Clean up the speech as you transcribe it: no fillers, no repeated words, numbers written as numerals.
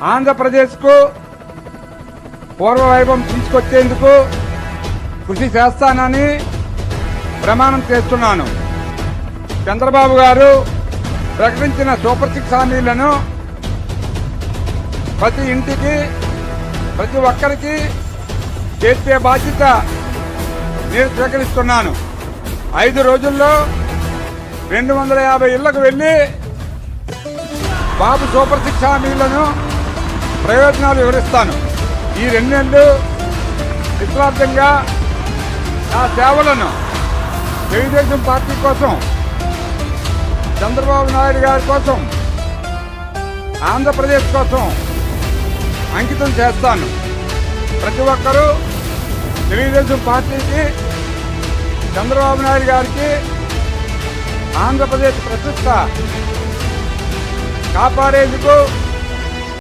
ఆంధ్రప్రదేశ్కు పూర్వ వైభవం తీసుకొచ్చేందుకు కృషి చేస్తానని ప్రమాణం చేస్తున్నాను. చంద్రబాబు గారు ప్రకటించిన సూపర్ 6 హామీలను ప్రతి ఇంటికి ప్రతి ఒక్కరికి చేర్చే బాధ్యత నేను స్వీకరిస్తున్నాను. 5 రోజుల్లో 250 ఇళ్లకు వెళ్లి బాబు సూపర్ 6 హామీలను ప్రయోజనాలు వివరిస్తాను. ఈ 2 నెలలు నిస్వార్థంగా నా సేవలను తెలుగుదేశం పార్టీ కోసం, చంద్రబాబు నాయుడు గారి కోసం, ఆంధ్రప్రదేశ్ కోసం అంకితం చేస్తాను. ప్రతి ఒక్కరూ తెలుగుదేశం పార్టీకి, చంద్రబాబు నాయుడు గారికి ఆంధ్రప్రదేశ్ ప్రతిష్ట కాపాడేందుకు